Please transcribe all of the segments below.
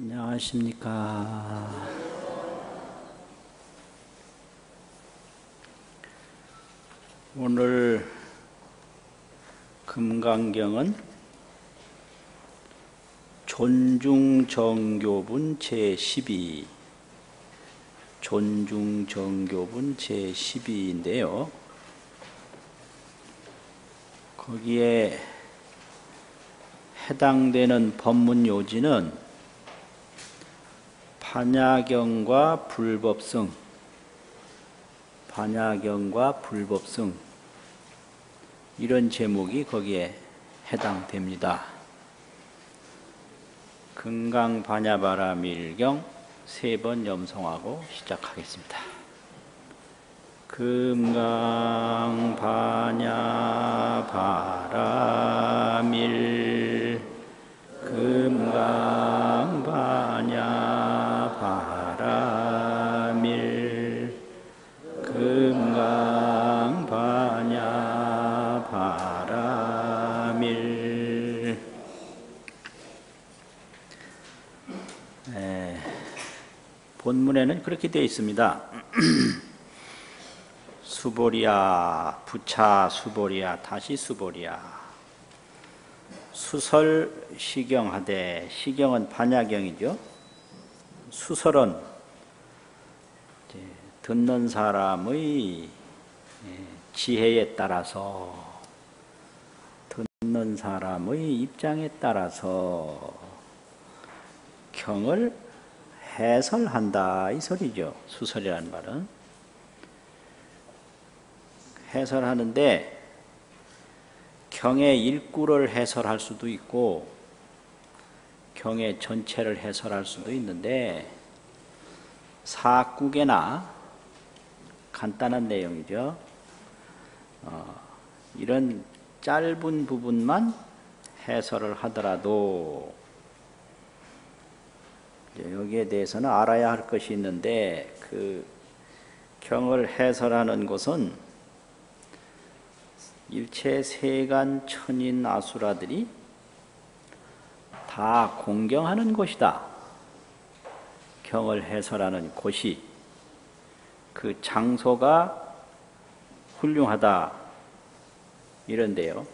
안녕하십니까. 오늘 금강경은 존중정교분 제12, 존중정교분 제12인데요. 거기에 해당되는 법문 요지는 반야경과 불법승, 반야경과 불법승 이런 제목이 거기에 해당됩니다. 금강반야바라밀경 3번 염송하고 시작하겠습니다. 금강반야바라밀 금강반야바라밀 금강반야바라밀. 본문에는 그렇게 되어 있습니다. 수보리야, 부차 수보리야, 다시 수보리야. 수설 시경하되, 시경은 반야경이죠. 수설은 듣는 사람의 지혜에 따라서, 듣는 사람의 입장에 따라서 경을 해설한다 이 소리죠. 수설이라는 말은 해설하는데 경의 일구를 해설할 수도 있고 경의 전체를 해설할 수도 있는데 사국에나 간단한 내용이죠. 이런 짧은 부분만 해설을 하더라도 여기에 대해서는 알아야 할 것이 있는데 그 경을 해설하는 것은 일체 세간 천인 아수라들이 다 공경하는 곳이다. 경을 해설하는 곳이 그 장소가 훌륭하다 이런데요.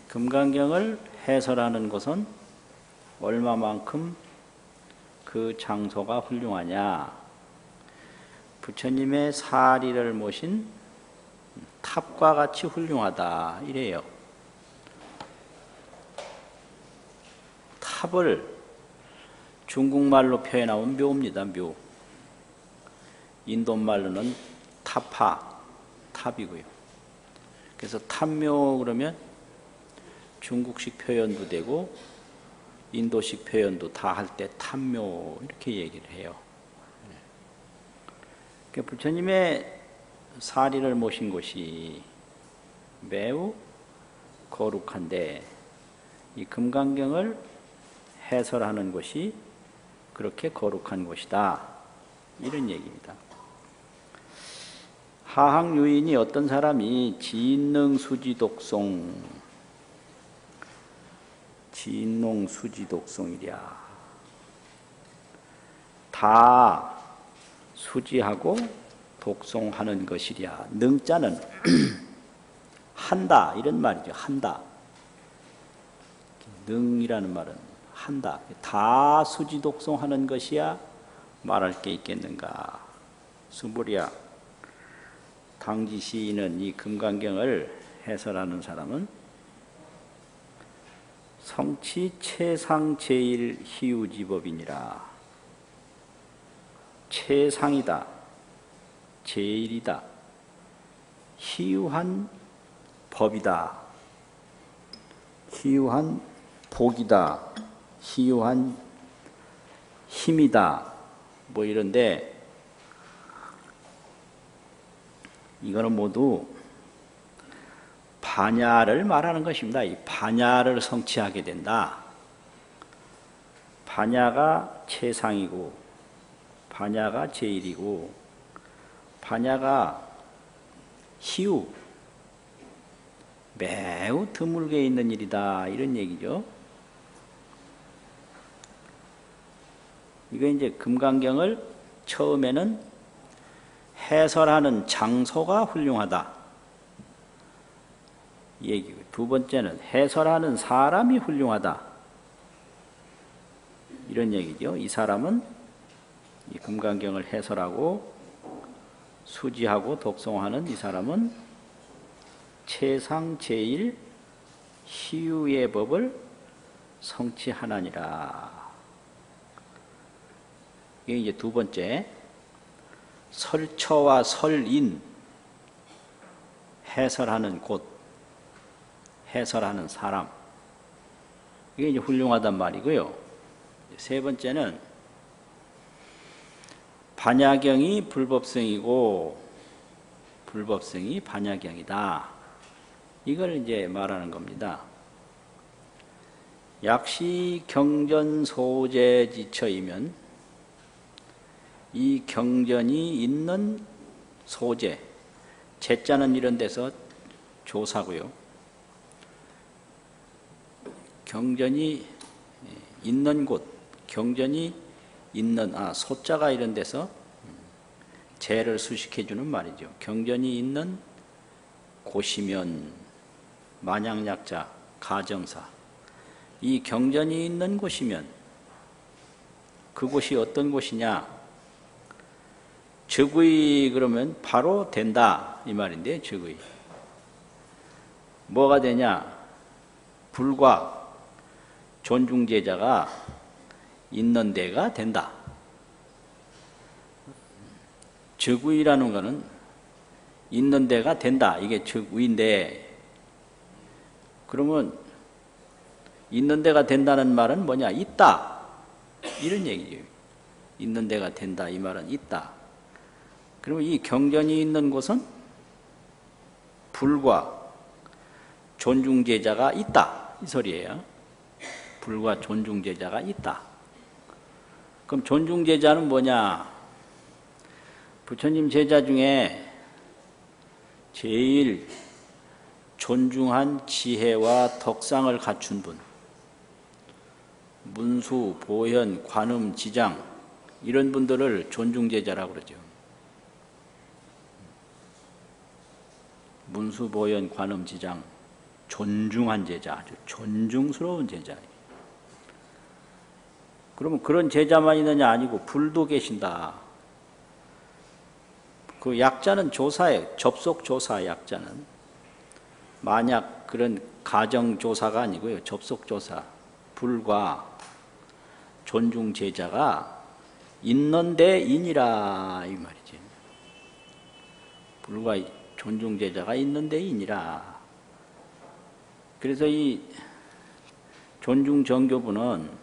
금강경을 해설하는 것은 얼마만큼 그 장소가 훌륭하냐. 부처님의 사리를 모신 탑과 같이 훌륭하다 이래요. 탑을 중국말로 표현하면 묘입니다. 묘. 인도말로는 타파, 탑이고요. 그래서 탑묘 그러면 중국식 표현도 되고 인도식 표현도 다 할 때 탑묘 이렇게 얘기를 해요. 그러니까 부처님의 사리를 모신 곳이 매우 거룩한데 이 금강경을 해설하는 곳이 그렇게 거룩한 곳이다 이런 얘기입니다. 하학유인이 어떤 사람이 진능수지독송 진농수지독송이랴 다 수지하고 독송하는 것이랴. 능자는 한다 이런 말이죠. 한다. 능이라는 말은 한다. 다 수지 독송하는 것이야 말할 게 있겠는가. 수보리야. 당지 시인은 이 금강경을 해설하는 사람은 성치 최상 제일 희우지법이니라. 최상이다. 제일이다. 희유한 법이다. 희유한 복이다. 희유한 힘이다. 뭐 이런데 이거는 모두 반야를 말하는 것입니다. 이 반야를 성취하게 된다. 반야가 최상이고 반야가 제일이고 반야가 희우 매우 드물게 있는 일이다 이런 얘기죠. 이거 이제 금강경을 처음에는 해설하는 장소가 훌륭하다. 이 얘기고, 두 번째는 해설하는 사람이 훌륭하다. 이런 얘기죠. 이 사람은 이 금강경을 해설하고 수지하고 독송하는 이 사람은 최상제일 희유의 법을 성취하나니라. 이게 이제 두 번째, 설처와 설인, 해설하는 곳, 해설하는 사람, 이게 이제 훌륭하단 말이고요. 세 번째는 반야경이 불법성이고 불법성이 반야경이다. 이걸 이제 말하는 겁니다. 약시 경전 소재 지처이면 이 경전이 있는 소재, 제자는 이런 데서 조사고요. 경전이 있는 곳, 경전이 있는, 소자가 이런 데서 재를 수식해 주는 말이죠. 경전이 있는 곳이면 만약약자, 가정사. 이 경전이 있는 곳이면 그곳이 어떤 곳이냐? 즉의 그러면 바로 된다 이 말인데, 즉의 뭐가 되냐? 불과 존중제자가 있는 데가 된다. 즉의라는 것은 있는 데가 된다. 이게 즉의인데, 그러면 있는 데가 된다는 말은 뭐냐? 있다. 이런 얘기죠. 있는 데가 된다. 이 말은 있다. 그러면 이 경전이 있는 곳은 불과 존중제자가 있다. 이 소리예요. 불과 존중제자가 있다. 그럼 존중제자는 뭐냐? 부처님 제자 중에 제일 존중한 지혜와 덕상을 갖춘 분, 문수, 보현, 관음, 지장, 이런 분들을 존중제자라고 그러죠. 문수, 보현, 관음, 지장, 존중한 제자, 아주 존중스러운 제자. 그러면 그런 제자만 있느냐? 아니고 불도 계신다. 그 약자는 조사예요. 접속조사 약자는. 만약 그런 가정조사가 아니고요. 접속조사. 불과 존중제자가 있는데 인이라 이 말이지. 불과 존중제자가 있는데 인이라. 그래서 이 존중정교부는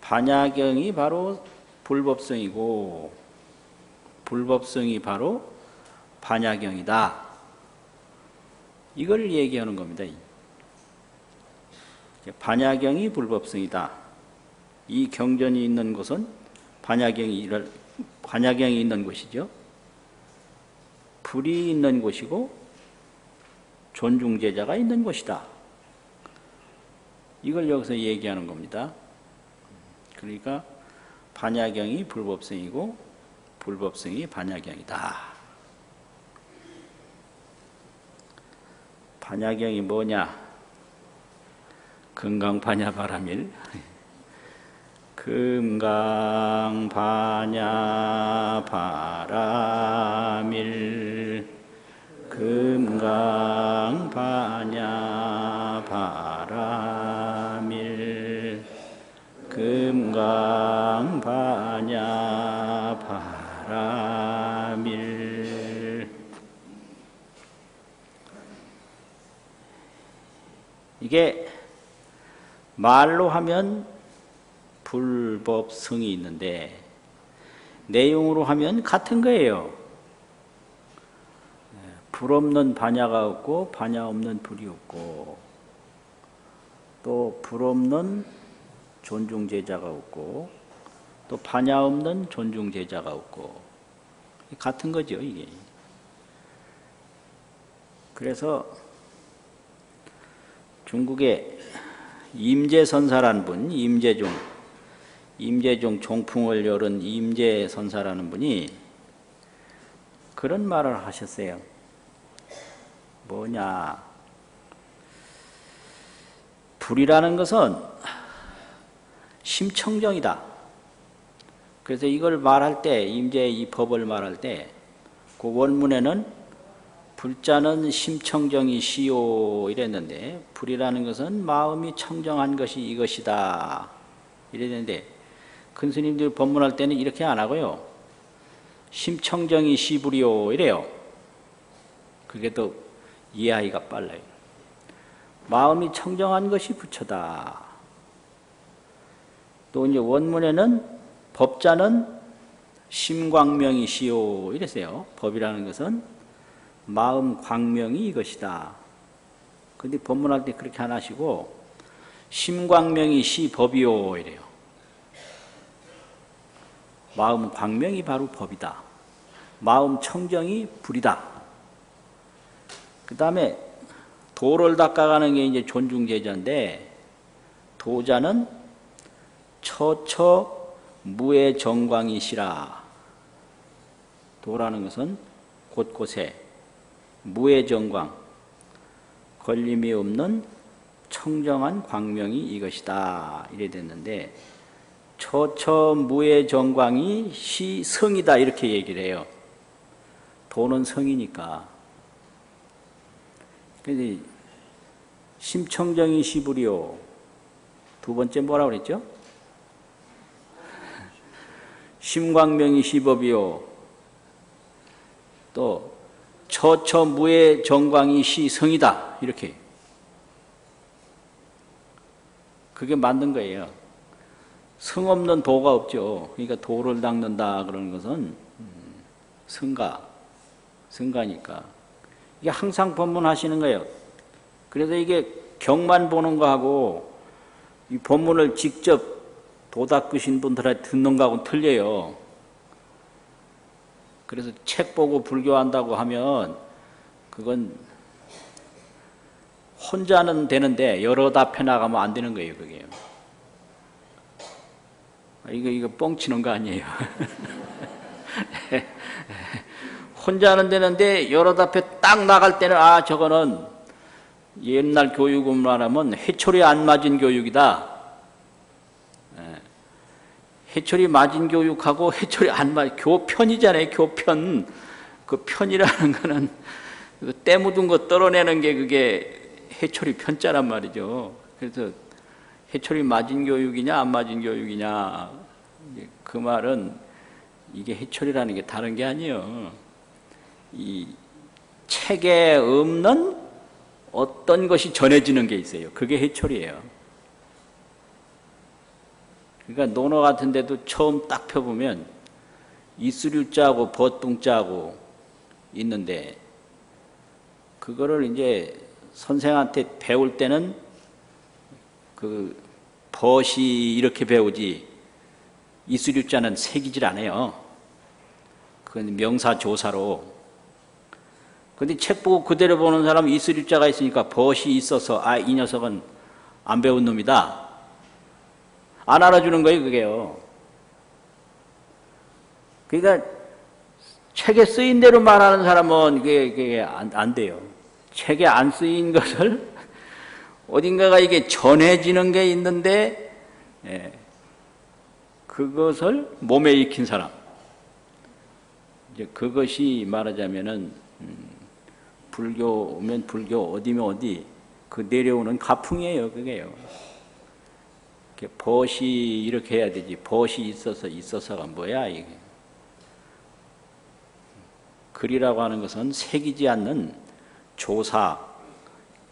반야경이 바로 불법성이고 불법성이 바로 반야경이다. 이걸 얘기하는 겁니다. 반야경이 불법성이다. 이 경전이 있는 곳은 반야경이 있는 곳이죠. 불이 있는 곳이고 존중제자가 있는 곳이다. 이걸 여기서 얘기하는 겁니다. 그러니까 반야경이 불법성이고 불법성이 반야경이다. 반야경이 뭐냐? 금강반야바라밀. 금강반야바라밀. 금강반야바라밀. 금강반야바라밀. 이게 말로 하면 불법성이 있는데 내용으로 하면 같은 거예요. 불 없는 반야가 없고 반야 없는 불이 없고 또 불 없는 존중제자가 없고 또 반야 없는 존중제자가 없고 같은 거죠, 이게. 그래서 중국에 임재선사라는 분, 임재종, 임재중 종풍을 열은 임재선사라는 분이 그런 말을 하셨어요. 뭐냐, 불이라는 것은 심청정이다. 그래서 이걸 말할 때, 임재의 이 법을 말할 때 그 원문에는 불자는 심청정이 시오 이랬는데, 불이라는 것은 마음이 청정한 것이 이것이다 이랬는데, 큰 스님들 법문할 때는 이렇게 안 하고요, 심청정이 시불이요 이래요. 그게 더 이해하기가 빨라요. 마음이 청정한 것이 부처다. 또 이제 원문에는 법자는 심광명이 시오 이랬어요. 법이라는 것은 마음 광명이 이것이다. 근데 법문할 때 그렇게 안 하시고 심광명이 시법이요 이래요. 마음 광명이 바로 법이다. 마음 청정이 불이다. 그 다음에 도를 닦아가는 게 이제 존중제자인데, 도자는 처처 무의 정광이시라. 도라는 것은 곳곳에 무의 정광, 걸림이 없는 청정한 광명이 이것이다 이래 됐는데, 처처 무의 정광이 시성이다 이렇게 얘기를 해요. 도는 성이니까. 그래서 심청정이 시불이요. 두 번째 뭐라고 그랬죠? 심광명이 시법이요. 또 처처 무의 정광이 시성이다 이렇게. 그게 만든 거예요. 성 없는 도가 없죠. 그러니까 도를 닦는다 그러는 것은 성가니까. 이게 항상 법문하시는 거예요. 그래서 이게 경만 보는 거하고 이 법문을 직접 도 닦으신 분들한테 듣는 거하고는 틀려요. 그래서 책 보고 불교한다고 하면 그건 혼자는 되는데 여러 다 펴나가면 안 되는 거예요, 그게. 이거 뻥 치는 거 아니에요. 혼자는 되는데 여러 답에 딱 나갈 때는 아 저거는 옛날 교육을 말하면 해초리 안 맞은 교육이다. 해초리 맞은 교육하고 해초리 안 맞은 교편이잖아요. 교편. 그 편이라는 거는 때 묻은 거 떨어내는 게 그게 해초리 편자란 말이죠. 그래서 해초리 맞은 교육이냐 안 맞은 교육이냐, 그 말은 이게 해초리라는 게 다른 게 아니에요. 이 책에 없는 어떤 것이 전해지는 게 있어요. 그게 해초리예요. 그러니까 논어 같은 데도 처음 딱 펴보면 이슬유자하고 버뚱자하고 있는데, 그거를 이제 선생한테 배울 때는 그 벗이 이렇게 배우지 이슬유자는 새기질 않아요. 그건 명사조사로. 근데 책 보고 그대로 보는 사람은 이슬유자가 있으니까 벗이 있어서 아, 이 녀석은 안 배운 놈이다, 안 알아주는 거예요, 그게요. 그러니까 책에 쓰인 대로 말하는 사람은 그게 안 돼요. 책에 안 쓰인 것을 어딘가가 이게 전해지는 게 있는데, 그것을 몸에 익힌 사람. 이제 그것이 말하자면은, 불교면 불교, 어디면 어디, 그 내려오는 가풍이에요, 그게요. 벗이 이렇게 해야 되지, 벗이 있어서가 뭐야, 이게. 글이라고 하는 것은 새기지 않는 조사,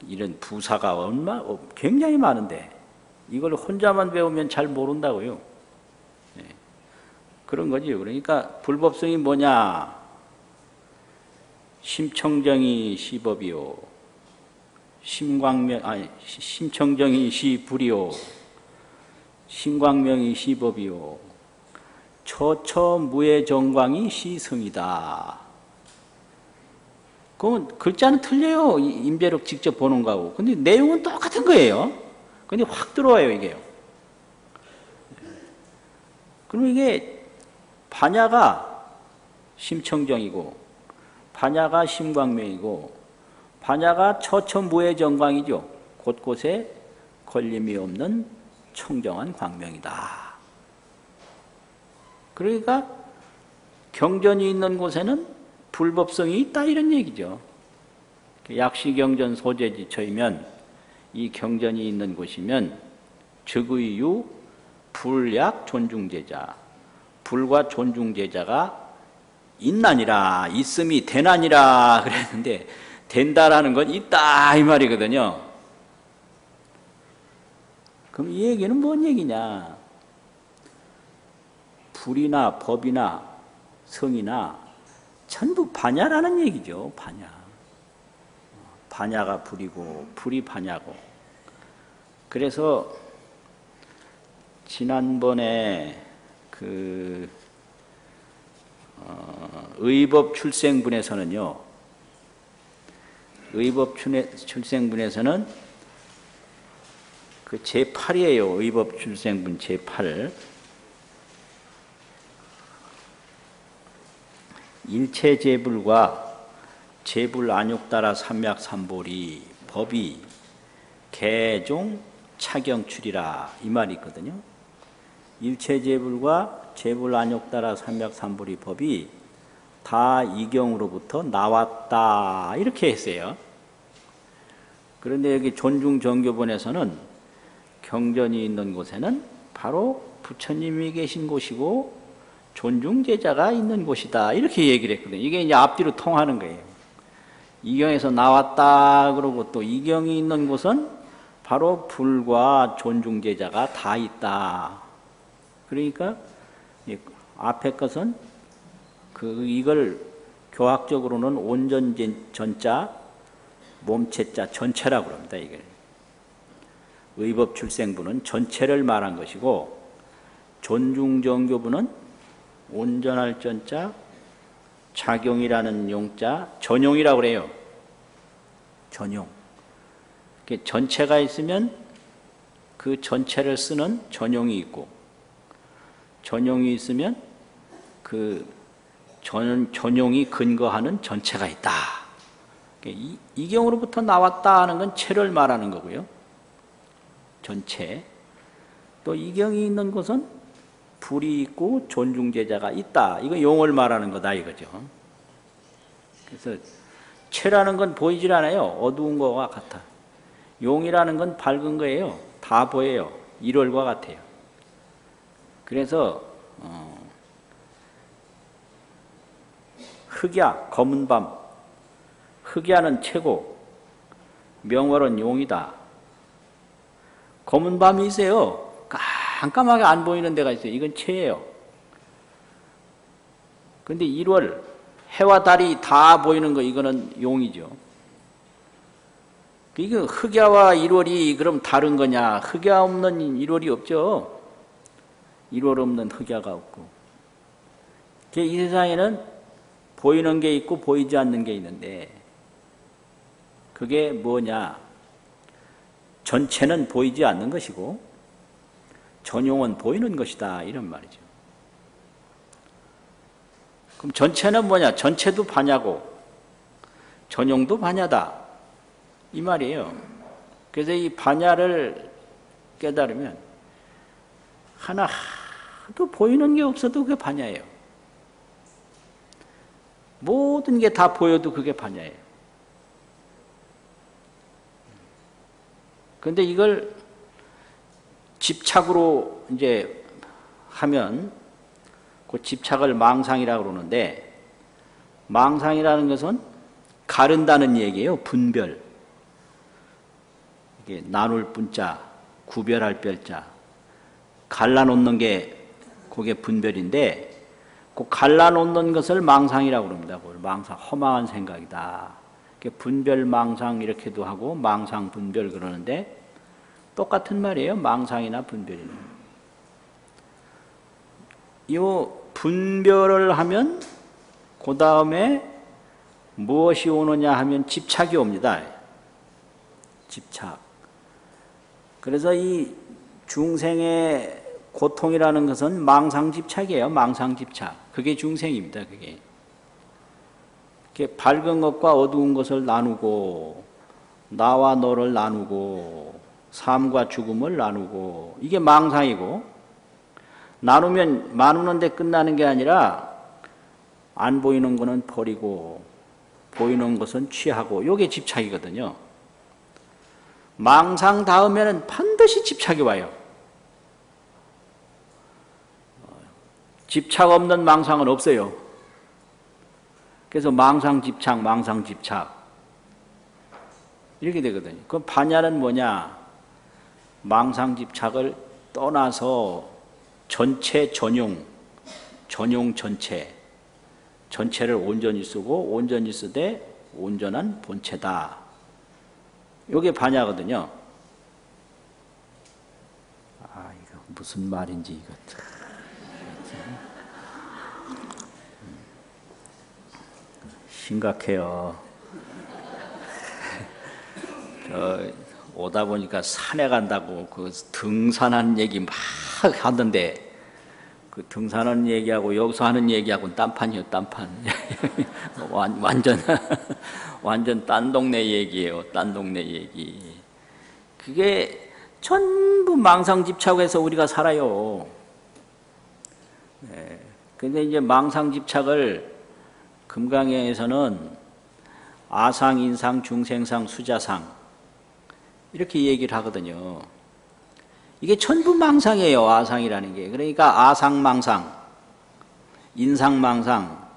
이런 부사가 굉장히 많은데, 이걸 혼자만 배우면 잘 모른다고요. 그런 거지요. 그러니까 불법성이 뭐냐? 심청정이 시법이요. 심청정이 시불이요. 심광명이 시법이요. 처처 무의 정광이 시성이다. 그러면 글자는 틀려요. 임재록 직접 보는 거하고. 근데 내용은 똑같은 거예요. 근데 확 들어와요, 이게요. 그럼 이게 반야가 심청정이고 반야가 심광명이고 반야가 처처무의 정광이죠. 곳곳에 걸림이 없는 청정한 광명이다. 그러니까 경전이 있는 곳에는 불법성이 있다 이런 얘기죠. 약시경전 소재지처이면 이 경전이 있는 곳이면 즉의유 불약 존중제자, 불과 존중제자가 있나니라, 있음이 되나니라 그랬는데 된다라는 건 있다 이 말이거든요. 그럼 이 얘기는 뭔 얘기냐? 불이나 법이나 성이나 전부 반야라는 얘기죠. 반야. 반야가 불이고 불이 반야고. 그래서 지난번에 의법 출생분에서는요. 의법 출생분에서는 그 제8이에요. 의법 출생분 제8. 일체제불과 제불 안욕따라 삼맥삼보리 법이 개종 차경출이라 이 말이 있거든요. 일체제불과 제불 안욕따라 삼맥삼보리 법이 다 이경으로부터 나왔다 이렇게 했어요. 그런데 여기 존중정교본에서는 경전이 있는 곳에는 바로 부처님이 계신 곳이고 존중제자가 있는 곳이다 이렇게 얘기를 했거든요. 이게 이제 앞뒤로 통하는 거예요. 이경에서 나왔다 그러고 또 이경이 있는 곳은 바로 불과 존중제자가 다 있다. 그러니까 앞에 것은 이걸 교학적으로는 온전전자 몸체자 전체라고 합니다. 이걸 의법 출생부는 전체를 말한 것이고 존중정교부는 온전할 전자 작용이라는 용자 전용이라고 그래요. 전용. 전체가 있으면 그 전체를 쓰는 전용이 있고 전용이 있으면 그 전용이 근거하는 전체가 있다. 이경으로부터 나왔다 하는 건 체를 말하는 거고요. 전체. 또 이경이 있는 곳은 불이 있고 존중제자가 있다. 이거 용을 말하는 거다 이거죠. 그래서 체라는 건 보이질 않아요. 어두운 거와 같아. 용이라는 건 밝은 거예요. 다 보여요. 일월과 같아요. 그래서 흑야, 검은 밤. 흑야는 체고 명월은 용이다. 검은 밤이 있어요. 깜깜하게 안 보이는 데가 있어요. 이건 체예요. 근데 1월 해와 달이 다 보이는 거 이거는 용이죠. 이거 흑야와 1월이 그럼 다른 거냐? 흑야 없는 1월이 없죠. 1월 없는 흑야가 없고. 이 세상에는 보이는 게 있고 보이지 않는 게 있는데 그게 뭐냐? 전체는 보이지 않는 것이고 전용은 보이는 것이다 이런 말이죠. 그럼 전체는 뭐냐? 전체도 반야고 전용도 반야다 이 말이에요. 그래서 이 반야를 깨달으면 하나도 보이는 게 없어도 그게 반야예요. 모든 게 다 보여도 그게 반야예요. 그런데 이걸 집착으로 이제 하면 그 집착을 망상이라고 그러는데 망상이라는 것은 가른다는 얘기예요. 분별. 이게 나눌 분자, 구별할 별자. 갈라놓는 게 그게 분별인데 그 갈라놓는 것을 망상이라고 그럽니다. 그걸 망상, 허망한 생각이다. 분별 망상 이렇게도 하고 망상 분별 그러는데 똑같은 말이에요. 망상이나 분별이나. 이 분별을 하면 그 다음에 무엇이 오느냐 하면 집착이 옵니다. 집착. 그래서 이 중생의 고통이라는 것은 망상집착이에요. 망상집착. 그게 중생입니다. 그게. 밝은 것과 어두운 것을 나누고 나와 너를 나누고 삶과 죽음을 나누고 이게 망상이고 나누는데 끝나는 게 아니라 안 보이는 것은 버리고 보이는 것은 취하고 이게 집착이거든요. 망상 다음에는 반드시 집착이 와요. 집착 없는 망상은 없어요. 그래서 망상집착, 망상집착 이렇게 되거든요. 그럼 반야는 뭐냐? 망상집착을 떠나서 전체 전용 전체 전체를 온전히 쓰고 온전히 쓰되 온전한 본체다. 이게 반야거든요. 아, 이거 무슨 말인지 이거. 심각해요. 오다 보니까 산에 간다고 그 등산하는 얘기 막 하던데 그 등산하는 얘기하고 여기서 하는 얘기하고는 딴판이요, 딴판. 완전 딴 동네 얘기예요, 딴 동네 얘기. 그게 전부 망상집착에서 우리가 살아요. 네. 근데 이제 망상집착을 금강경에서는 아상, 인상, 중생상, 수자상 이렇게 얘기를 하거든요. 이게 전부 망상이에요. 아상이라는 게. 그러니까 아상망상, 인상망상,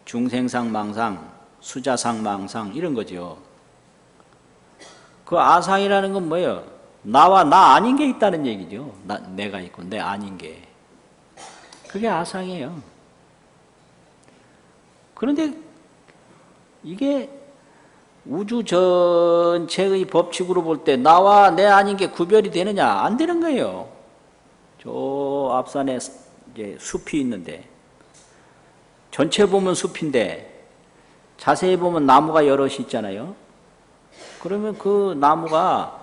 중생상망상, 수자상망상 이런 거죠. 그 아상이라는 건 뭐예요? 나와 나 아닌 게 있다는 얘기죠. 내가 있고 내 아닌 게. 그게 아상이에요. 그런데 이게 우주 전체의 법칙으로 볼 때 나와 내 아닌 게 구별이 되느냐? 안 되는 거예요. 저 앞산에 이제 숲이 있는데 전체 보면 숲인데 자세히 보면 나무가 여럿이 있잖아요. 그러면 그 나무가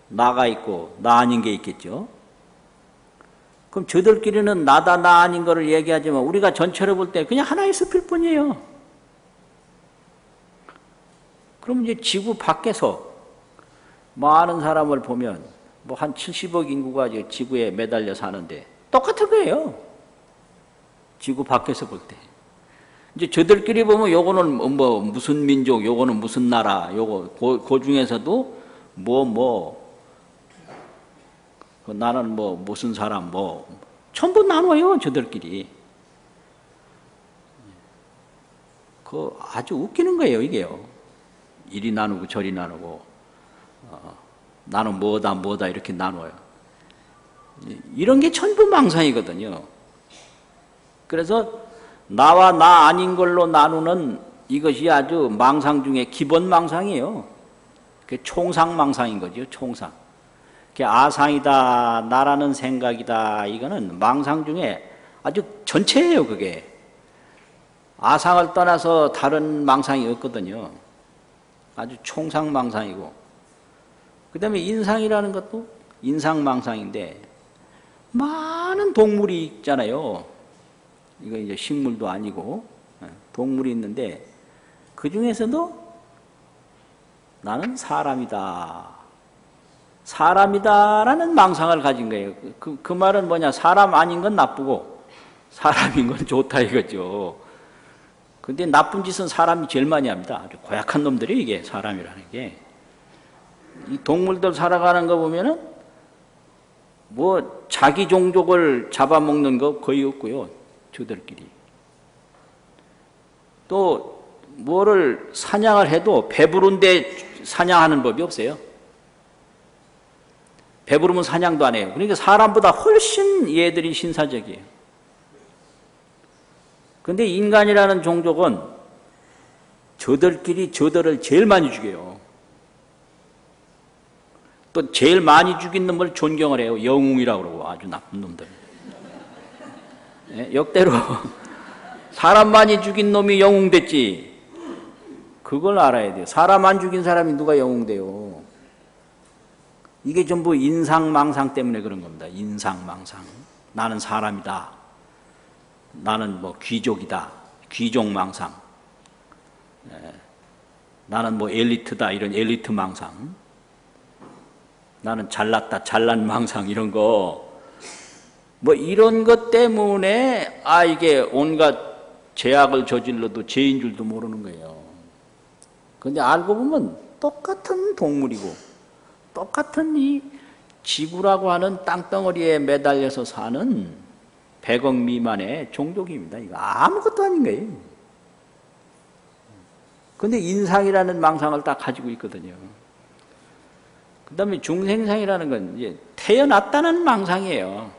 나가 있고 나 아닌 게 있겠죠. 그럼 저들끼리는 나다 나 아닌 거를 얘기하지만 우리가 전체를 볼 때 그냥 하나의 숲일 뿐이에요. 그럼 이제 지구 밖에서 많은 사람을 보면 뭐 한 70억 인구가 지구에 매달려 사는데 똑같은 거예요. 지구 밖에서 볼 때. 이제 저들끼리 보면 요거는 뭐 무슨 민족, 요거는 무슨 나라, 요거 그 중에서도 나는 뭐 무슨 사람 전부 나눠요. 저들끼리. 그 아주 웃기는 거예요. 이게요. 이리 나누고 저리 나누고 나는 뭐다 이렇게 나눠요. 이런 게 전부 망상이거든요. 그래서 나와 나 아닌 걸로 나누는 이것이 아주 망상 중에 기본 망상이에요. 그게 총상망상인 거죠. 총상. 그게 아상이다, 나라는 생각이다. 이거는 망상 중에 아주 전체예요. 그게. 아상을 떠나서 다른 망상이 없거든요. 아주 총상망상이고, 그 다음에 인상이라는 것도 인상망상인데, 많은 동물이 있잖아요. 이거 이제 식물도 아니고, 동물이 있는데, 그 중에서도 나는 사람이다. 사람이다라는 망상을 가진 거예요. 그 말은 뭐냐? 사람 아닌 건 나쁘고, 사람인 건 좋다 이거죠. 근데 나쁜 짓은 사람이 제일 많이 합니다. 아주 고약한 놈들이 이게 사람이라는 게. 이 동물들 살아가는 거 보면은 뭐 자기 종족을 잡아먹는 거 거의 없고요. 저들끼리. 또 뭐를 사냥을 해도 배부른데 사냥하는 법이 없어요. 배부르면 사냥도 안 해요. 그러니까 사람보다 훨씬 얘들이 신사적이에요. 근데 인간이라는 종족은 저들끼리 저들을 제일 많이 죽여요. 또 제일 많이 죽인 놈을 존경을 해요. 영웅이라고 그러고 아주 나쁜 놈들. 네? 역대로 사람 많이 죽인 놈이 영웅 됐지. 그걸 알아야 돼요. 사람 안 죽인 사람이 누가 영웅 돼요. 이게 전부 인상망상 때문에 그런 겁니다. 인상망상. 나는 사람이다. 나는 뭐 귀족이다. 귀족망상. 나는 뭐 엘리트다. 이런 엘리트망상. 나는 잘났다. 잘난망상. 이런 거. 뭐 이런 것 때문에 이게 온갖 죄악을 저질러도 죄인 줄도 모르는 거예요. 그런데 알고 보면 똑같은 동물이고 똑같은 이 지구라고 하는 땅덩어리에 매달려서 사는 100억 미만의 종족입니다. 이거 아무것도 아닌 거예요. 그런데 인상이라는 망상을 딱 가지고 있거든요. 그 다음에 중생상이라는 건 이제 태어났다는 망상이에요.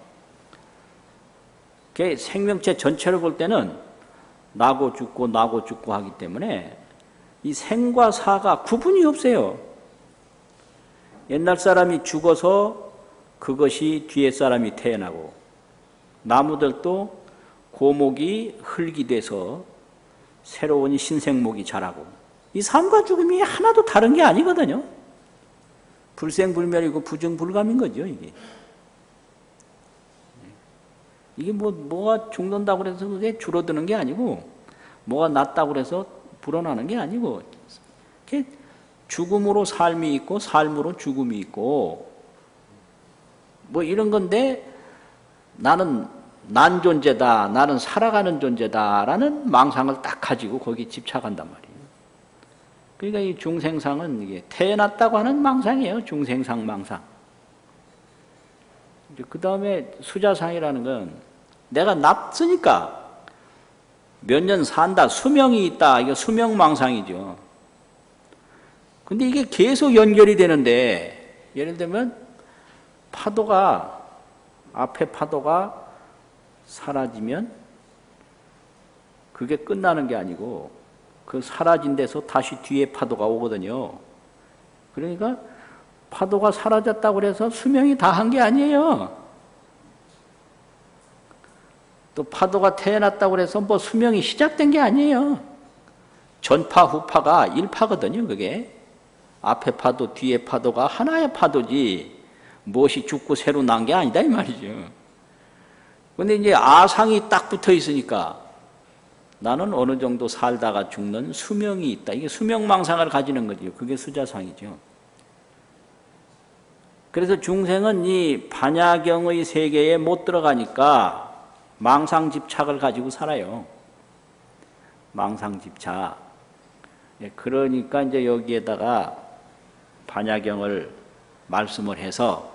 생명체 전체를 볼 때는 나고 죽고 나고 죽고 하기 때문에 이 생과 사가 구분이 없어요. 옛날 사람이 죽어서 그것이 뒤에 사람이 태어나고 나무들도 고목이 흙이 돼서 새로운 신생목이 자라고 이 삶과 죽음이 하나도 다른 게 아니거든요. 불생불멸이고 부증불감인 거죠. 이게 뭐가 죽는다고 해서 그게 줄어드는 게 아니고 뭐가 낫다고 해서 불어나는 게 아니고 죽음으로 삶이 있고 삶으로 죽음이 있고 뭐 이런 건데 나는 난 존재다. 나는 살아가는 존재다라는 망상을 딱 가지고 거기에 집착한단 말이에요. 그러니까 이 중생상은 이게 태어났다고 하는 망상이에요. 중생상 망상. 그 다음에 수자상이라는 건 내가 낫으니까 몇 년 산다, 수명이 있다. 이게 수명망상이죠. 근데 이게 계속 연결이 되는데 예를 들면 앞에 파도가 사라지면 그게 끝나는 게 아니고 그 사라진 데서 다시 뒤에 파도가 오거든요. 그러니까 파도가 사라졌다고 해서 수명이 다 한 게 아니에요. 또 파도가 태어났다고 해서 뭐 수명이 시작된 게 아니에요. 전파 후파가 일파거든요. 그게 앞에 파도 뒤에 파도가 하나의 파도지 무엇이 죽고 새로 난 게 아니다 이 말이죠. 그런데 이제 아상이 딱 붙어 있으니까 나는 어느 정도 살다가 죽는 수명이 있다. 이게 수명망상을 가지는 거죠. 그게 수자상이죠. 그래서 중생은 이 반야경의 세계에 못 들어가니까 망상집착을 가지고 살아요. 망상집착. 그러니까 이제 여기에다가 반야경을 말씀을 해서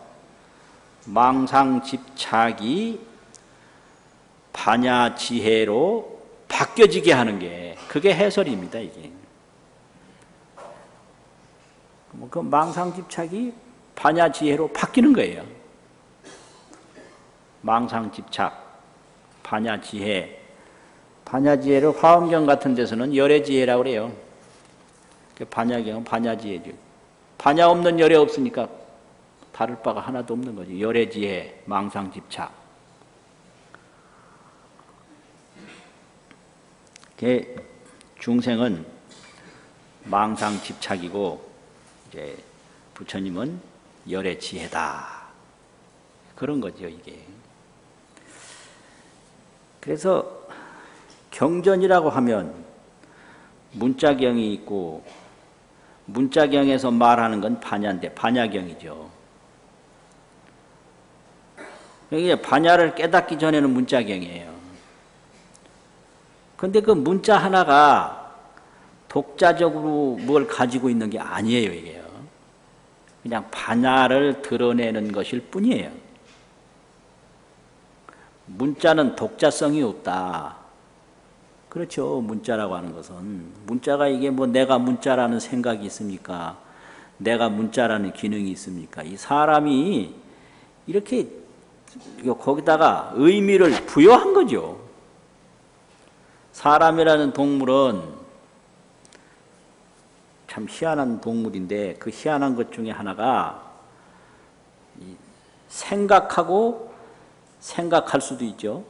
망상집착이 반야지혜로 바뀌어지게 하는 게 그게 해설입니다. 이게. 그 망상집착이 반야지혜로 바뀌는 거예요. 망상집착, 반야지혜. 반야지혜를 화엄경 같은 데서는 열애지혜라고 그래요. 반야경은 반야지혜죠. 반야 없는 열애 없으니까 다를 바가 하나도 없는 거죠. 열애지혜, 망상집착. 중생은 망상집착이고 이제 부처님은 열애지혜다. 그런 거죠, 이게. 그래서 경전이라고 하면 문자경이 있고 문자경에서 말하는 건 반야인데 반야경이죠. 이게 반야를 깨닫기 전에는 문자경이에요. 그런데 그 문자 하나가 독자적으로 뭘 가지고 있는 게 아니에요, 이게요. 그냥 반야를 드러내는 것일 뿐이에요. 문자는 독자성이 없다. 그렇죠. 문자라고 하는 것은. 문자가 이게 뭐 내가 문자라는 생각이 있습니까? 내가 문자라는 기능이 있습니까? 이 사람이 이렇게 거기다가 의미를 부여한 거죠. 사람이라는 동물은 참 희한한 동물인데 그 희한한 것 중에 하나가 생각하고 생각할 수도 있죠.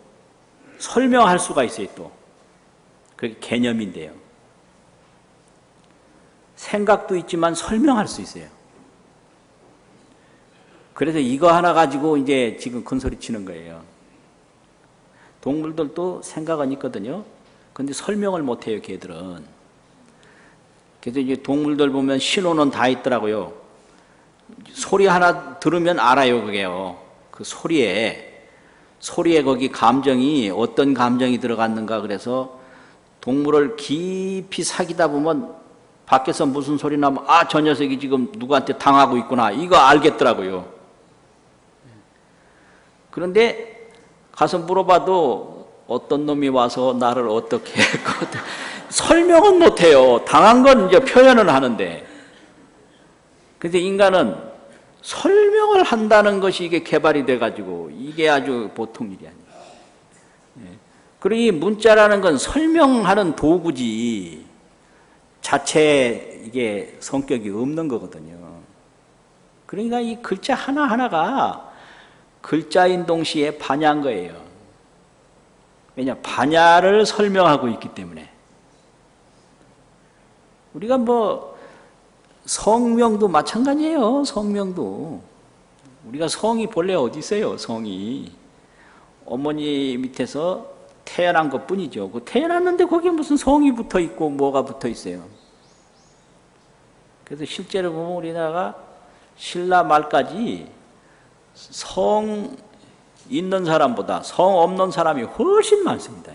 설명할 수가 있어요, 또. 그게 개념인데요. 생각도 있지만 설명할 수 있어요. 그래서 이거 하나 가지고 이제 지금 큰 소리 치는 거예요. 동물들도 생각은 있거든요. 근데 설명을 못 해요, 걔들은. 그래서 이제 동물들 보면 신호는 다 있더라고요. 소리 하나 들으면 알아요, 그게요. 그 소리에 거기 감정이 어떤 감정이 들어갔는가. 그래서 동물을 깊이 사귀다 보면 밖에서 무슨 소리 나면 아, 저 녀석이 지금 누구한테 당하고 있구나, 이거 알겠더라고요. 그런데 가서 물어봐도 어떤 놈이 와서 나를 어떻게 했거든, 설명은 못해요. 당한 건 이제 표현을 하는데. 그런데 인간은 설명을 한다는 것이 이게 개발이 돼가지고 이게 아주 보통 일이 아니에요. 그리고 이 문자라는 건 설명하는 도구지 자체 이게 성격이 없는 거거든요. 그러니까 이 글자 하나하나가 글자인 동시에 반야인 거예요. 왜냐, 반야를 설명하고 있기 때문에. 우리가 뭐 성명도 마찬가지예요. 성명도 우리가 성이 본래 어디 있어요? 성이 어머니 밑에서 태어난 것 뿐이죠. 그 태어났는데 거기에 무슨 성이 붙어 있고 뭐가 붙어 있어요. 그래서 실제로 보면 우리나라가 신라 말까지 성 있는 사람보다 성 없는 사람이 훨씬 많습니다.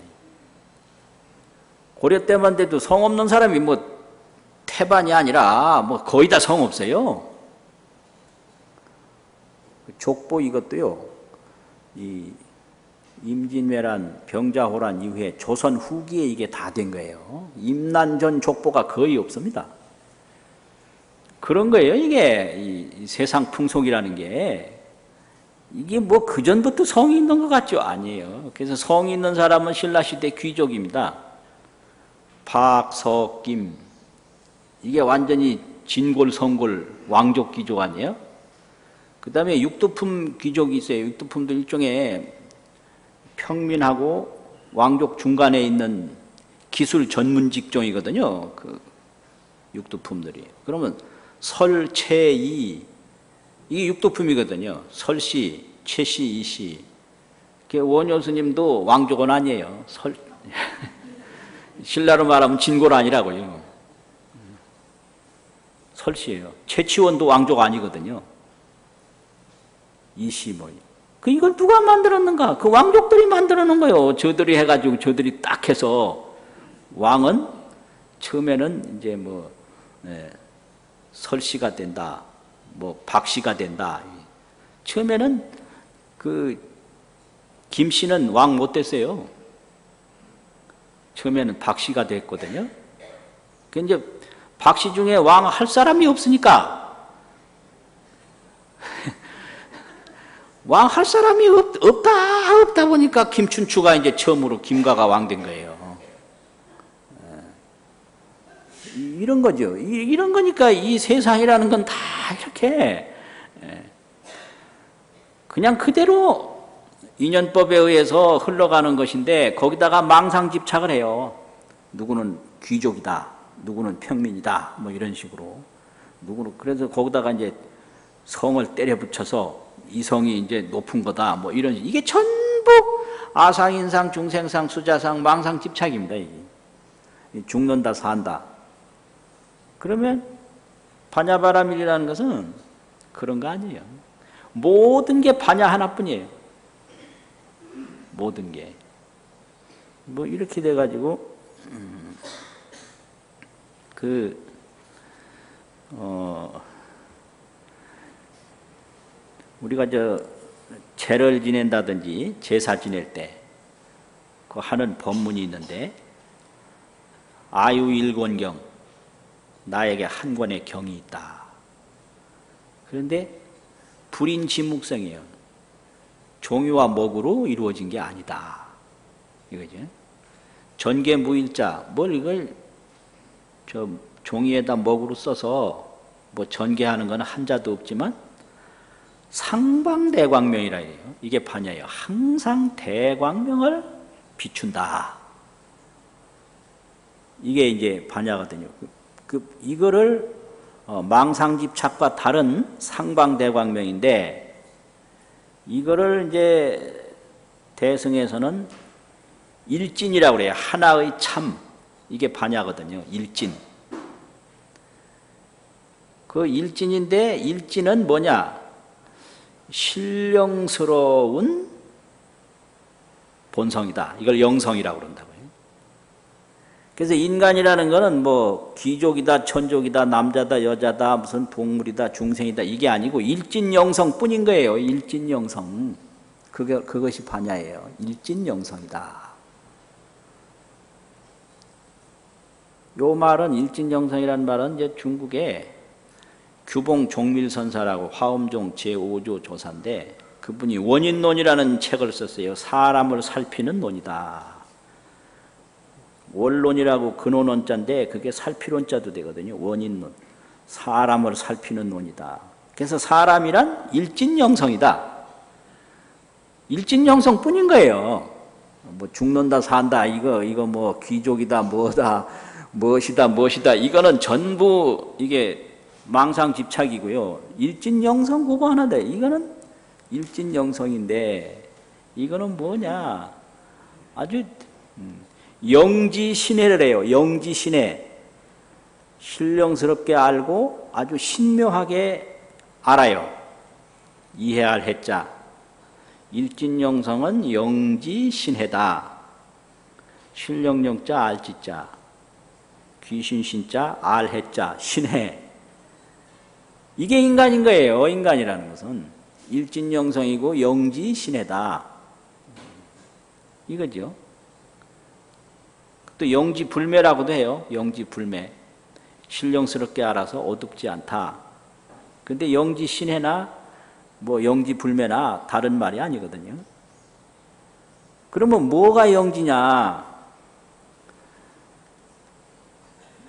고려 때만 돼도 성 없는 사람이 뭐 태반이 아니라 뭐 거의 다 성 없어요. 족보 이것도요, 이 임진왜란 병자호란 이후에 조선 후기에 이게 다 된 거예요. 임난 전 족보가 거의 없습니다. 그런 거예요. 이게 이 세상 풍속이라는 게 이게 뭐 그전부터 성이 있는 것 같죠? 아니에요. 그래서 성이 있는 사람은 신라시대 귀족입니다. 박, 석, 김, 이게 완전히 진골, 성골, 왕족 귀족 아니에요? 그 다음에 육두품 귀족이 있어요. 육두품도 일종의 평민하고 왕족 중간에 있는 기술 전문 직종이거든요. 그 육두품들이. 그러면 설, 채, 이, 이게 육두품이거든요. 설씨, 채씨, 이씨. 원효 스님도 왕족은 아니에요. 신라로 말하면 진골 아니라고요. 설씨예요. 최치원도 왕족 아니거든요. 이씨 뭐. 이걸 누가 만들었는가? 그 왕족들이 만들어 놓은 거예요. 저들이 해가지고 저들이 딱 해서 왕은 처음에는 이제 뭐 설씨가 된다, 뭐 박씨가 된다. 처음에는 그 김씨는 왕 못 됐어요. 처음에는 박씨가 됐거든요. 그 이제 박씨 중에 왕 할 사람이 없으니까 왕 할 사람이 없다 보니까 김춘추가 이제 처음으로 김가가 왕 된 거예요. 이런 거죠. 이런 거니까 이 세상이라는 건 다 이렇게 그냥 그대로 인연법에 의해서 흘러가는 것인데 거기다가 망상집착을 해요. 누구는 귀족이다, 누구는 평민이다, 뭐 이런 식으로. 누구는 그래서 거기다가 이제 성을 때려 붙여서 이 성이 이제 높은 거다, 뭐 이런, 이게 전부 아상, 인상, 중생상, 수자상, 망상집착입니다. 이게 죽는다, 산다. 그러면 반야바라밀이라는 것은 그런 거 아니에요. 모든 게 반야 하나뿐이에요. 모든 게. 뭐 이렇게 돼가지고 우리가 제를 지낸다든지 제사 지낼 때 그 하는 법문이 있는데, 아유일권경, 나에게 한 권의 경이 있다. 그런데 불인지묵성이에요. 종유와 목으로 이루어진 게 아니다. 이거죠. 전개무일자, 뭘 이걸 종이에다 먹으로 써서 뭐 전개하는 건 한자도 없지만 상방대광명이라 해요. 이게 반야예요. 항상 대광명을 비춘다. 이게 이제 반야거든요. 이거를 망상집착과 다른 상방대광명인데, 이거를 이제 대승에서는 일진이라고 그래요. 하나의 참. 이게 반야거든요. 일진. 그 일진인데 일진은 뭐냐? 신령스러운 본성이다. 이걸 영성이라고 그런다고요. 그래서 인간이라는 거는 뭐 귀족이다, 천족이다, 남자다, 여자다, 무슨 동물이다, 중생이다 이게 아니고 일진영성뿐인 거예요. 일진영성. 그것이 반야예요. 일진영성이다. 요 말은 일진영성이라는 말은 이제 중국에 규봉 종밀선사라고 화엄종 제5조 조사인데 그분이 원인론이라는 책을 썼어요. 사람을 살피는 논이다. 원론이라고 근원원자인데 그게 살피론자도 되거든요. 원인론. 사람을 살피는 논이다. 그래서 사람이란 일진영성이다. 일진영성뿐인 거예요. 뭐 죽는다 산다 이거 뭐 귀족이다 뭐다 무엇이다 이거는 전부 이게 망상집착이고요. 일진영성 그거 하나다. 이거는 일진영성인데 이거는 뭐냐 아주 영지신해를 해요. 영지신해. 신령스럽게 알고 아주 신묘하게 알아요. 이해할 해자. 일진영성은 영지신해다. 신령령자 알지자. 귀신신자 알해자. 신해. 이게 인간인 거예요. 인간이라는 것은. 일진영성이고 영지신해다. 이거죠. 또 영지불매라고도 해요. 영지불매. 신령스럽게 알아서 어둡지 않다. 근데 영지신해나 뭐 영지불매나 다른 말이 아니거든요. 그러면 뭐가 영지냐?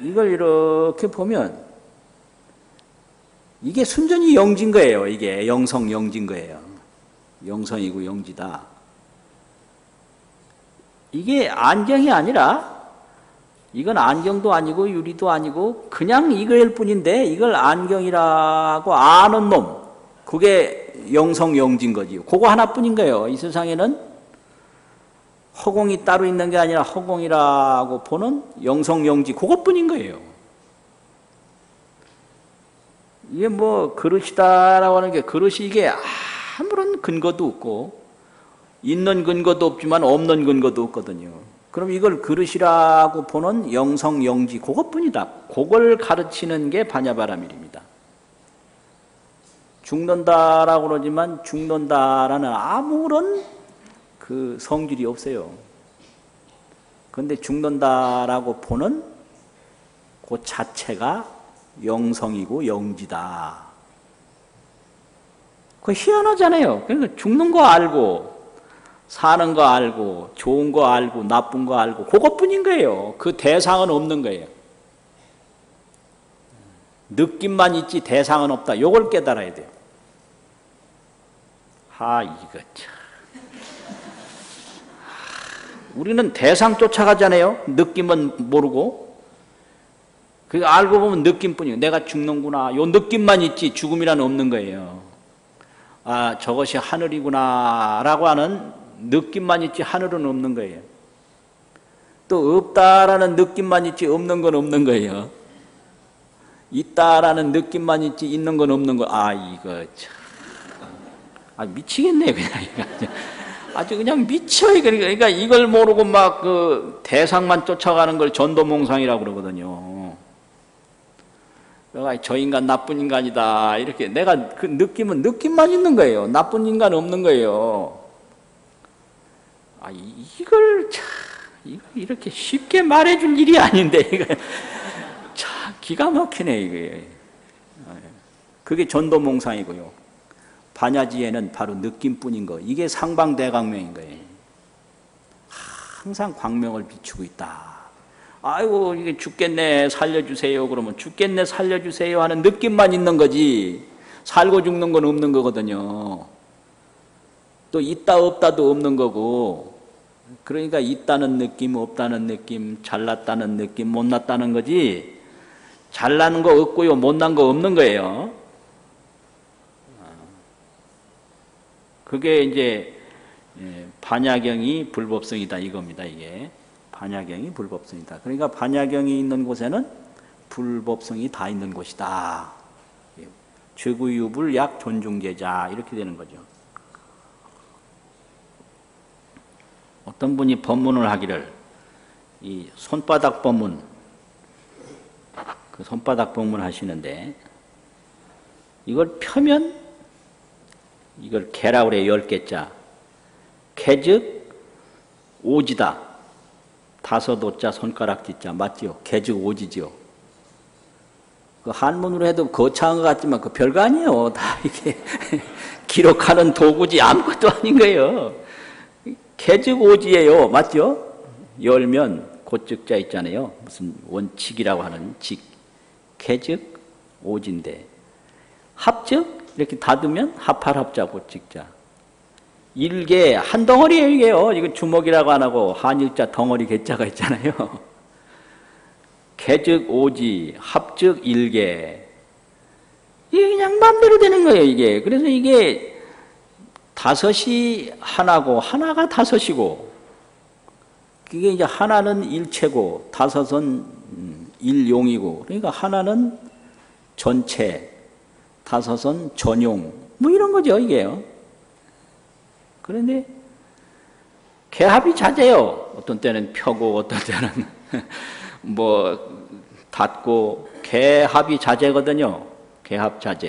이걸 이렇게 보면 이게 순전히 영지인 거예요. 이게 영성 영지인 거예요. 영성이고 영지다. 이게 안경이 아니라 이건 안경도 아니고 유리도 아니고 그냥 이거일 뿐인데 이걸 안경이라고 아는 놈 그게 영성 영지인 거지. 그거 하나뿐인 거예요. 이 세상에는 허공이 따로 있는 게 아니라 허공이라고 보는 영성 영지 그것뿐인 거예요. 이게 뭐 그릇이다라고 하는 게 그릇이 이게 아무런 근거도 없고 있는 근거도 없지만 없는 근거도 없거든요. 그럼 이걸 그릇이라고 보는 영성 영지 그것뿐이다. 그걸 가르치는 게 반야바라밀입니다. 죽는다라고 그러지만 죽는다라는 아무런 그 성질이 없어요. 그런데 죽는다라고 보는 그 자체가 영성이고 영지다. 그거 희한하잖아요. 그러니까 죽는 거 알고 사는 거 알고 좋은 거 알고 나쁜 거 알고 그것뿐인 거예요. 그 대상은 없는 거예요. 느낌만 있지 대상은 없다. 요걸 깨달아야 돼요. 이거 참. 우리는 대상 쫓아가잖아요. 느낌은 모르고. 그 알고 보면 느낌뿐이에요. 내가 죽는구나. 요 느낌만 있지 죽음이란 없는 거예요. 저것이 하늘이구나 라고 하는 느낌만 있지 하늘은 없는 거예요. 또 없다라는 느낌만 있지 없는 건 없는 거예요. 있다라는 느낌만 있지 있는 건 없는 거. 이거 참. 미치겠네 그냥. 아주 그냥 미쳐. 그러니까 이걸 모르고 막 그 대상만 쫓아가는 걸 전도몽상이라고 그러거든요. 저 인간 나쁜 인간이다. 이렇게 내가 그 느낌은 느낌만 있는 거예요. 나쁜 인간 없는 거예요. 이걸 참 이렇게 쉽게 말해줄 일이 아닌데 이거 참 기가 막히네 이게. 그게 전도몽상이고요. 반야지에는 바로 느낌뿐인 거. 이게 상방대광명인 거예요. 항상 광명을 비추고 있다. 아이고 이게 죽겠네 살려주세요 그러면 죽겠네 살려주세요 하는 느낌만 있는 거지 살고 죽는 건 없는 거거든요. 또 있다 없다도 없는 거고 그러니까 있다는 느낌 없다는 느낌 잘났다는 느낌 못났다는 거지 잘난 거 없고요 못난 거 없는 거예요. 그게 이제 반야경이 불법성이다 이겁니다. 이게 반야경이 불법성이다. 그러니까 반야경이 있는 곳에는 불법성이 다 있는 곳이다. 즉의유불 약 존중제자 이렇게 되는 거죠. 어떤 분이 법문을 하기를 이 손바닥 법문, 그 손바닥 법문 하시는데 이걸 펴면 이걸 개라고 그래요. 10개자. 개즉 오지다. 다섯 오자 손가락 뒷자 맞지요? 개즉 오지지요. 그 한문으로 해도 거창한 것 같지만 그 별거 아니에요. 다 이게 기록하는 도구지 아무것도 아닌 거예요. 개즉 오지예요. 맞죠? 열면 고즉자 있잖아요. 무슨 원칙이라고 하는 직. 개즉 오지인데 합즉 이렇게 닫으면 합할 합자 고측자. 일개 한 덩어리예요. 이게요. 이거 주먹이라고 안 하고 한일자 덩어리 개자가 있잖아요. 개즉 오지, 합즉 일개. 이게 그냥 마음대로 되는 거예요. 이게. 그래서 이게 다섯이 하나고 하나가 다섯이고 그게 이제 하나는 일체고 다섯은 일용이고 그러니까 하나는 전체, 다섯은 전용 뭐 이런 거죠. 이게요. 그런데 개합이 잦아요. 어떤 때는 펴고 어떤 때는 뭐 닫고 개합이 잦아거든요. 개합 잦아.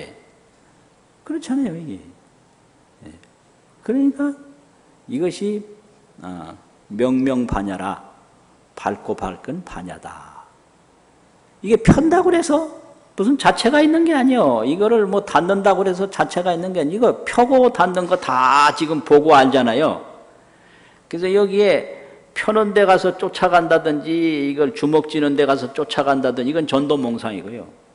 그렇잖아요. 이게. 그러니까 이것이 명명반야라. 밝고 밝은 반야다. 이게 편다고 해서 무슨 자체가 있는 게 아니에요. 이거를 뭐 닫는다고 해서 자체가 있는 게 아니에요. 이거 펴고 닫는 거 다 지금 보고 알잖아요. 그래서 여기에 펴는 데 가서 쫓아간다든지 이걸 주먹 쥐는 데 가서 쫓아간다든지 이건 전도몽상이고요.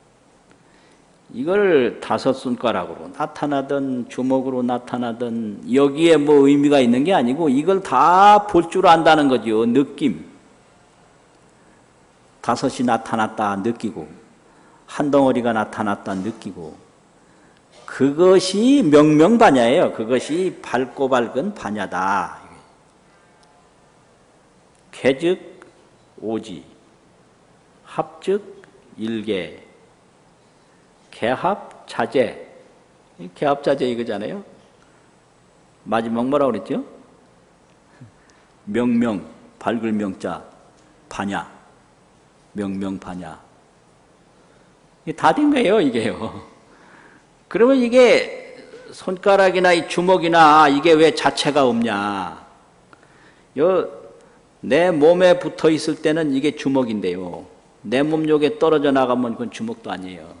이걸 다섯 손가락으로 나타나든 주먹으로 나타나든 여기에 뭐 의미가 있는 게 아니고 이걸 다 볼 줄 안다는 거죠. 느낌. 다섯이 나타났다 느끼고 한 덩어리가 나타났다 느끼고 그것이 명명반야예요. 그것이 밝고 밝은 반야다. 개즉 오지, 합즉 일개, 개합 자재. 개합 자재 이거잖아요. 마지막 뭐라고 그랬죠? 명명, 밝을 명자, 반야. 명명 반야. 이게 다 된 거예요, 이게요. 그러면 이게 손가락이나 이 주먹이나 이게 왜 자체가 없냐? 내 몸에 붙어 있을 때는 이게 주먹인데요. 내 몸 쪽에 떨어져 나가면 그건 주먹도 아니에요.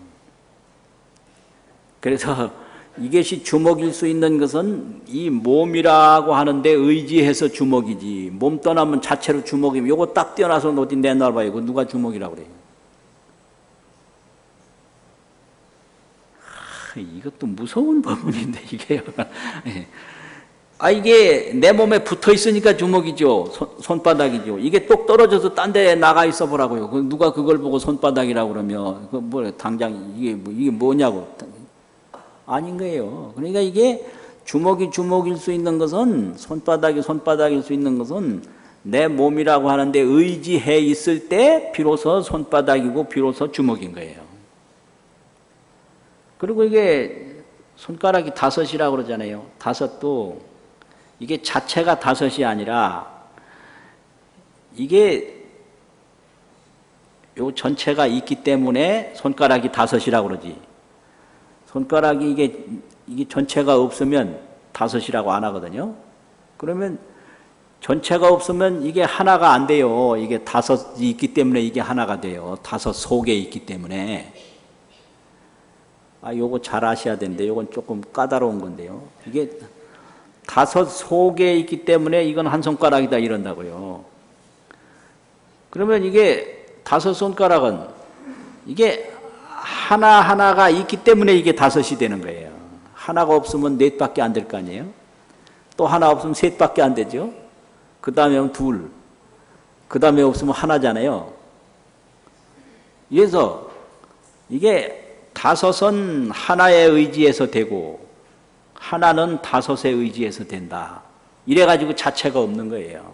그래서 이것이 주먹일 수 있는 것은 이 몸이라고 하는데 의지해서 주먹이지. 몸 떠나면 자체로 주먹이면 요거 딱 떼어놔서 어디 내놔봐요. 이거 누가 주먹이라고 그래요. 이것도 무서운 법문인데 이게요. 이게 내 몸에 붙어 있으니까 주먹이죠. 손바닥이죠. 이게 똑 떨어져서 딴 데 나가 있어 보라고요. 누가 그걸 보고 손바닥이라고 그러면 그 뭐 당장 이게 뭐냐고. 아닌 거예요. 그러니까 이게 주먹이 주먹일 수 있는 것은 손바닥이 손바닥일 수 있는 것은 내 몸이라고 하는데 의지해 있을 때 비로소 손바닥이고 비로소 주먹인 거예요. 그리고 이게 손가락이 다섯이라고 그러잖아요. 다섯도 이게 자체가 다섯이 아니라 이게 요 전체가 있기 때문에 손가락이 다섯이라고 그러지. 손가락이 이게 전체가 없으면 다섯이라고 안 하거든요. 그러면 전체가 없으면 이게 하나가 안 돼요. 이게 다섯이 있기 때문에 이게 하나가 돼요. 다섯 속에 있기 때문에. 요거 잘 아셔야 되는데 요건 조금 까다로운 건데요. 이게 다섯 속에 있기 때문에 이건 한 손가락이다 이런다고요. 그러면 이게 다섯 손가락은 이게 하나하나가 있기 때문에 이게 다섯이 되는 거예요. 하나가 없으면 넷밖에 안 될 거 아니에요. 또 하나 없으면 셋밖에 안 되죠. 그 다음에 둘, 그 다음에 없으면 하나잖아요. 그래서 이게 다섯은 하나의 의지에서 되고 하나는 다섯에 의지해서 된다. 이래가지고 자체가 없는 거예요.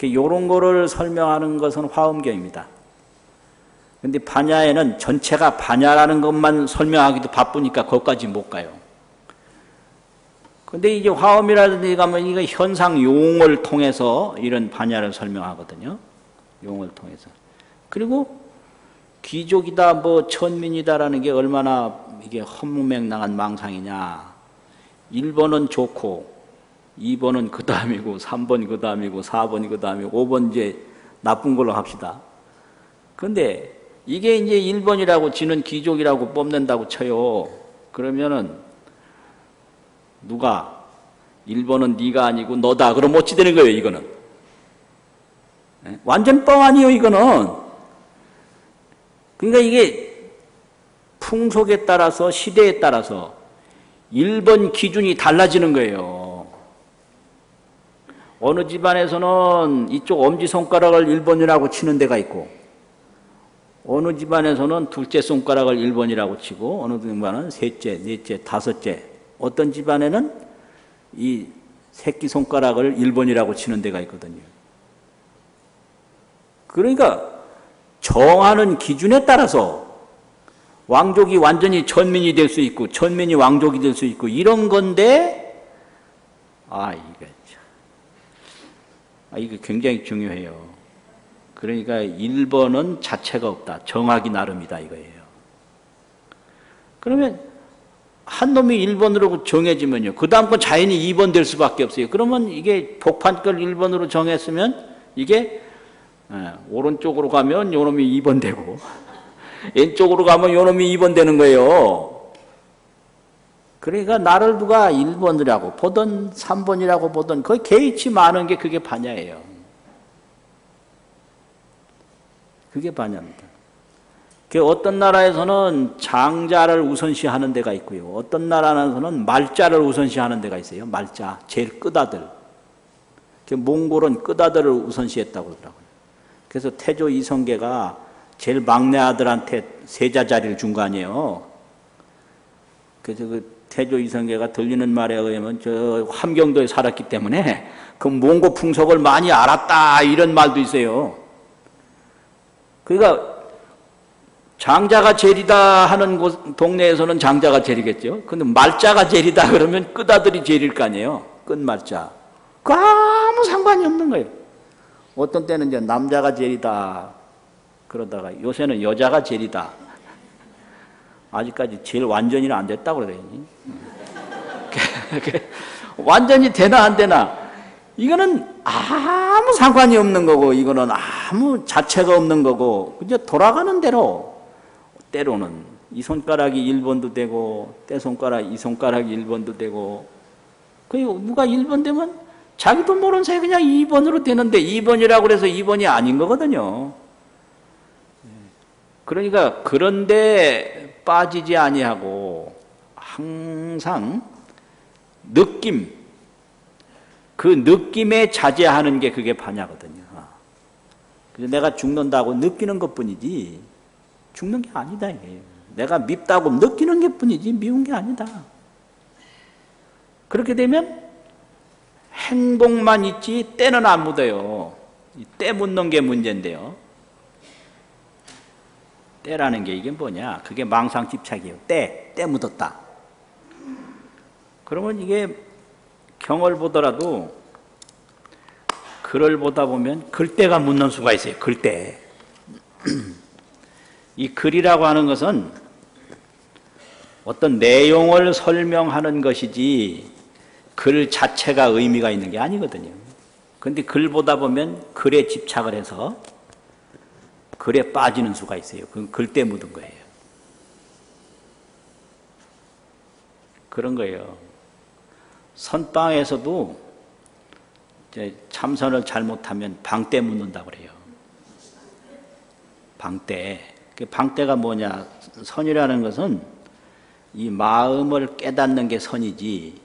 이런 거를 설명하는 것은 화엄경입니다. 근데 반야에는 전체가 반야라는 것만 설명하기도 바쁘니까 거기까지 못 가요. 근데 이제 화엄이라든지 가면 이거 현상 용을 통해서 이런 반야를 설명하거든요. 용을 통해서. 그리고 귀족이다, 뭐 천민이다라는 게 얼마나 이게 허무맹랑한 망상이냐. 1번은 좋고, 2번은 그 다음이고, 3번 그 다음이고, 4번이 그 다음이고, 5번 이제 나쁜 걸로 합시다. 근데 이게 이제 1번이라고 지는 귀족이라고 뽑는다고 쳐요. 그러면은 누가 1번은 네가 아니고 너다. 그럼 어찌 되는 거예요, 이거는? 완전 뻥 아니에요, 이거는. 그러니까 이게 풍속에 따라서 시대에 따라서 1번 기준이 달라지는 거예요. 어느 집안에서는 이쪽 엄지손가락을 1번이라고 치는 데가 있고 어느 집안에서는 둘째 손가락을 1번이라고 치고 어느 집안은 셋째, 넷째, 다섯째 어떤 집안에는 이 새끼손가락을 1번이라고 치는 데가 있거든요. 그러니까 정하는 기준에 따라서 왕족이 완전히 천민이 될 수 있고 천민이 왕족이 될 수 있고 이런 건데 이게 굉장히 중요해요. 그러니까 1번은 자체가 없다. 정하기 나름이다 이거예요. 그러면 한 놈이 1번으로 정해지면요. 그 다음 건 자연히 2번 될 수밖에 없어요. 그러면 이게 복판 걸 1번으로 정했으면 이게 오른쪽으로 가면 요 놈이 2번 되고 왼쪽으로 가면 요 놈이 2번 되는 거예요. 그러니까 나를 누가 1번이라고 보든 3번이라고 보든 거의 개의치 많은 게 그게 반야예요. 그게 반야입니다. 어떤 나라에서는 장자를 우선시하는 데가 있고요. 어떤 나라에서는 말자를 우선시하는 데가 있어요. 말자, 제일 끝아들. 몽골은 끝아들을 우선시했다고 그러더라고요. 그래서 태조 이성계가 제일 막내 아들한테 세자 자리를 준 거 아니에요. 그래서 그 태조 이성계가 들리는 말에 의하면 저 함경도에 살았기 때문에 그 몽고 풍속을 많이 알았다 이런 말도 있어요. 그러니까 장자가 제일이다 하는 동네에서는 장자가 제일이겠죠. 근데 말자가 제일이다 그러면 끝아들이 제일일 거 아니에요. 끝말자. 그 아무 상관이 없는 거예요. 어떤 때는 이제 남자가 제일이다 그러다가 요새는 여자가 제일이다. 아직까지 제일 완전히는 안 됐다고 그래요. 완전히 되나 안 되나 이거는 아무 상관이 없는 거고 이거는 아무 자체가 없는 거고 이제 돌아가는 대로 때로는 이 손가락이 1번도 되고 때 손가락 이 손가락이 1번도 되고 그 누가 1번 되면 자기도 모르는 사이에 그냥 2번으로 되는데 2번이라고 그래서 2번이 아닌 거거든요. 그러니까 그런데 빠지지 아니하고 항상 느낌, 그 느낌에 자제하는 게 그게 반야거든요. 그래서 내가 죽는다고 느끼는 것뿐이지 죽는 게 아니다 이게요. 내가 밉다고 느끼는 게 뿐이지 미운 게 아니다. 그렇게 되면 행복만 있지 때는 안 묻어요. 때 묻는 게 문제인데요. 때라는 게 이게 뭐냐? 그게 망상집착이에요. 때 묻었다. 그러면 이게 경을 보더라도 글을 보다 보면 글때가 묻는 수가 있어요. 글때. 이 글이라고 하는 것은 어떤 내용을 설명하는 것이지 글 자체가 의미가 있는 게 아니거든요. 그런데 글 보다 보면 글에 집착을 해서 글에 빠지는 수가 있어요. 그건 글때 묻은 거예요. 그런 거예요. 선방에서도 이제 참선을 잘못하면 방때 묻는다고 그래요. 방때. 그 방때가 뭐냐? 선이라는 것은 이 마음을 깨닫는 게 선이지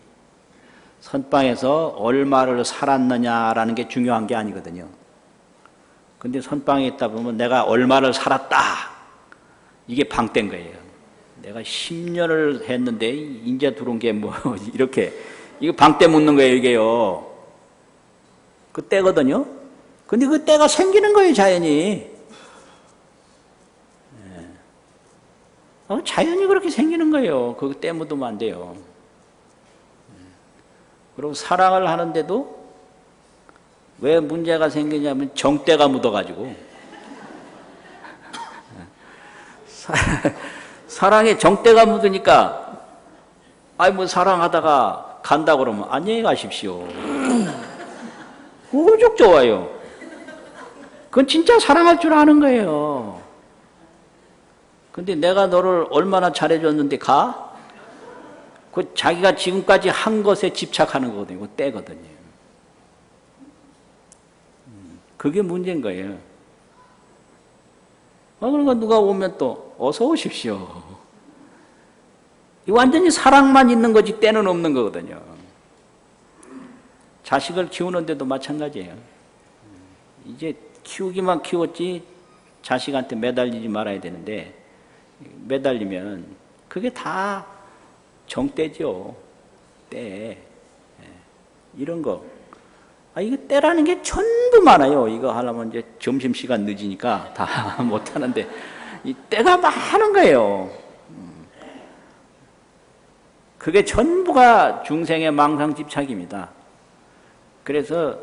선방에서 얼마를 살았느냐라는 게 중요한 게 아니거든요. 근데 선방에 있다 보면 내가 얼마를 살았다. 이게 방때인 거예요. 내가 10년을 했는데 이제 들어온 게 뭐 이렇게 이거 방때 묻는 거예요 이게요. 그 때거든요. 근데 그 때가 생기는 거예요 자연히. 자연이 그렇게 생기는 거예요. 그 때 묻으면 안 돼요. 그리고 사랑을 하는데도 왜 문제가 생기냐면 정때가 묻어가지고 사랑에 정때가 묻으니까 아이 뭐 사랑하다가 간다 그러면 안녕히 가십시오. 오죽 좋아요. 그건 진짜 사랑할 줄 아는 거예요. 근데 내가 너를 얼마나 잘해줬는데 가? 그 자기가 지금까지 한 것에 집착하는 거거든요. 그 때거든요. 그게 문제인 거예요. 그러니까 누가 오면 또 어서 오십시오. 완전히 사랑만 있는 거지 때는 없는 거거든요. 자식을 키우는데도 마찬가지예요. 이제 키우기만 키웠지 자식한테 매달리지 말아야 되는데 매달리면 그게 다 정때죠. 때. 이런 거. 이거 때라는 게 전부 많아요. 이거 하려면 이제 점심시간 늦으니까 다 못하는데 이 때가 많은 거예요. 그게 전부가 중생의 망상집착입니다. 그래서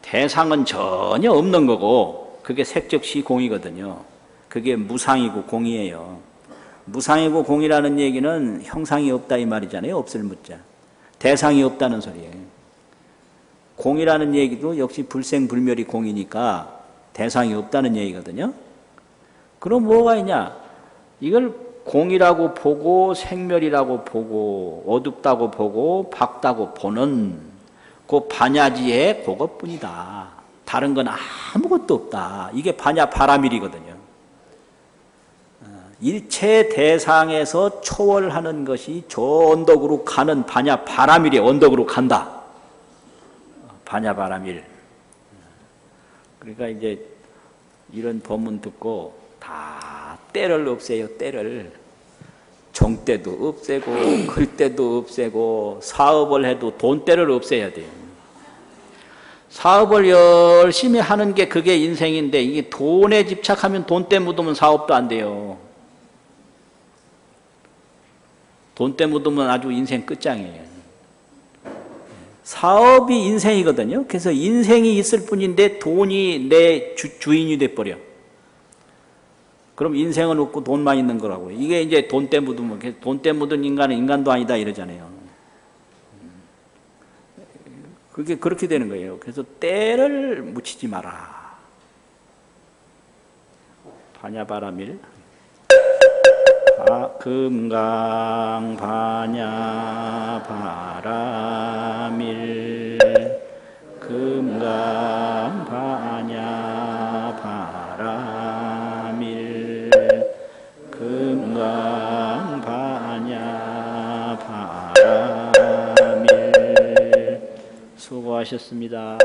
대상은 전혀 없는 거고 그게 색적시공이거든요. 그게 무상이고 공이에요. 무상이고 공이라는 얘기는 형상이 없다 이 말이잖아요. 없을 무자. 대상이 없다는 소리예요. 공이라는 얘기도 역시 불생불멸이 공이니까 대상이 없다는 얘기거든요. 그럼 뭐가 있냐? 이걸 공이라고 보고 생멸이라고 보고 어둡다고 보고 밝다고 보는 그 반야지의 그것뿐이다. 다른 건 아무것도 없다. 이게 반야 바라밀이거든요. 일체 대상에서 초월하는 것이 저 언덕으로 가는 반야 바라밀의 언덕으로 간다. 반야 바라밀. 그러니까 이제 이런 법문 듣고 다 때를 없애요. 때를. 정때도 없애고 글때도 없애고 사업을 해도 돈때를 없애야 돼요. 사업을 열심히 하는 게 그게 인생인데 이게 돈에 집착하면 돈때 묻으면 사업도 안 돼요. 돈때 묻으면 아주 인생 끝장이에요. 사업이 인생이거든요. 그래서 인생이 있을 뿐인데 돈이 내 주인이 돼버려. 그럼 인생은 없고 돈만 있는 거라고. 이게 이제 돈때 묻으면, 돈때 묻은 인간은 인간도 아니다 이러잖아요. 그게 그렇게 되는 거예요. 그래서 때를 묻히지 마라. 반야바라밀. 금강 반야바라밀. 금강 반야바라밀. 금강 반야바라밀. 수고하셨습니다.